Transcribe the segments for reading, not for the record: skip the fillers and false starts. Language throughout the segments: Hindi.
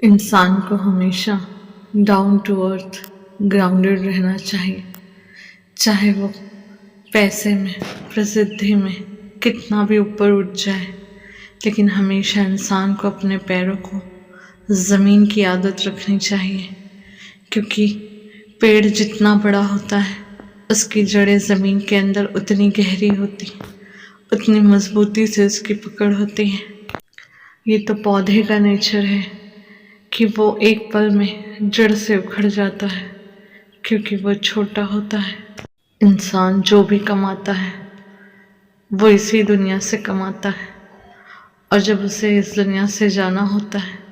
इंसान को हमेशा डाउन टू अर्थ ग्राउंडेड रहना चाहिए। चाहे वो पैसे में, प्रसिद्धि में कितना भी ऊपर उठ जाए, लेकिन हमेशा इंसान को अपने पैरों को ज़मीन की आदत रखनी चाहिए। क्योंकि पेड़ जितना बड़ा होता है, उसकी जड़ें ज़मीन के अंदर उतनी गहरी होती, उतनी मजबूती से उसकी पकड़ होती है। ये तो पौधे का नेचर है कि वो एक पल में जड़ से उखड़ जाता है, क्योंकि वो छोटा होता है। इंसान जो भी कमाता है वो इसी दुनिया से कमाता है, और जब उसे इस दुनिया से जाना होता है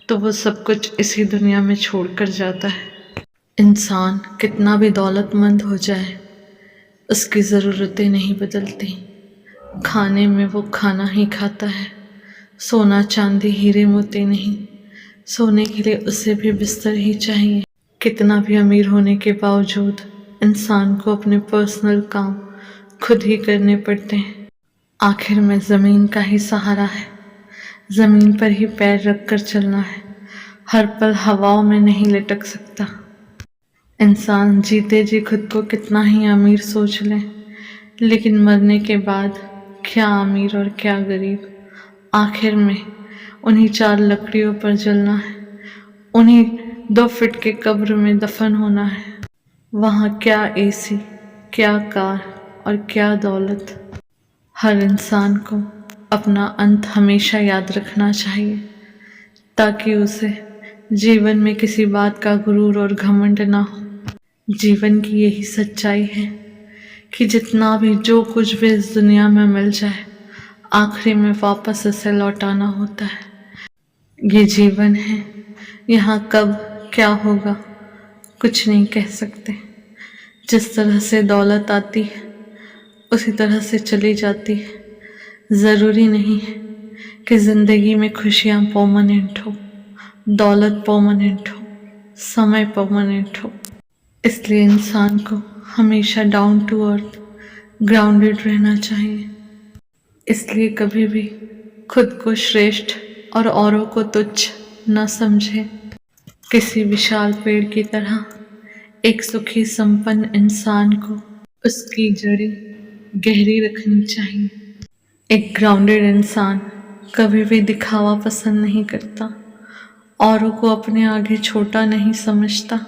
तो वो सब कुछ इसी दुनिया में छोड़कर जाता है। इंसान कितना भी दौलतमंद हो जाए, उसकी ज़रूरतें नहीं बदलती। खाने में वो खाना ही खाता है, सोना चांदी हीरे मोती नहीं। सोने के लिए उसे भी बिस्तर ही चाहिए। कितना भी अमीर होने के बावजूद इंसान को अपने पर्सनल काम खुद ही करने पड़ते हैं। आखिर में ज़मीन का ही सहारा है, ज़मीन पर ही पैर रख कर चलना है। हर पल हवाओं में नहीं लटक सकता। इंसान जीते जी खुद को कितना ही अमीर सोच ले, लेकिन मरने के बाद क्या अमीर और क्या गरीब। आखिर में उन्हीं चार लकड़ियों पर जलना है, उन्हीं 2 फीट के कब्र में दफन होना है। वहाँ क्या एसी, क्या कार और क्या दौलत। हर इंसान को अपना अंत हमेशा याद रखना चाहिए, ताकि उसे जीवन में किसी बात का गुरूर और घमंड ना हो। जीवन की यही सच्चाई है कि जितना भी जो कुछ भी इस दुनिया में मिल जाए, आखिरी में वापस इसे लौटाना होता है। ये जीवन है, यहाँ कब क्या होगा कुछ नहीं कह सकते। जिस तरह से दौलत आती है उसी तरह से चली जाती है। ज़रूरी नहीं है कि ज़िंदगी में खुशियाँ परमानेंट हो, दौलत परमानेंट हो, समय परमानेंट हो। इसलिए इंसान को हमेशा डाउन टू अर्थ ग्राउंडेड रहना चाहिए। इसलिए कभी भी खुद को श्रेष्ठ और औरों को तुच्छ न समझे। किसी विशाल पेड़ की तरह एक सुखी संपन्न इंसान को उसकी जड़ें गहरी रखनी चाहिए। एक ग्राउंडेड इंसान कभी भी दिखावा पसंद नहीं करता, औरों को अपने आगे छोटा नहीं समझता।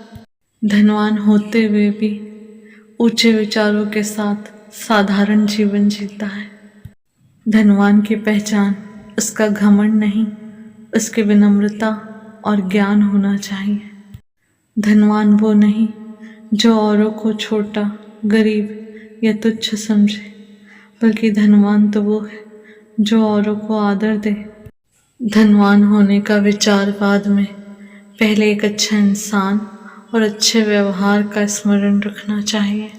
धनवान होते हुए भी ऊंचे विचारों के साथ साधारण जीवन जीता है। धनवान की पहचान उसका घमंड नहीं, उसकी विनम्रता और ज्ञान होना चाहिए। धनवान वो नहीं जो औरों को छोटा, गरीब या तुच्छ समझे, बल्कि धनवान तो वो है जो औरों को आदर दे। धनवान होने का विचार बाद में, पहले एक अच्छा इंसान और अच्छे व्यवहार का स्मरण रखना चाहिए।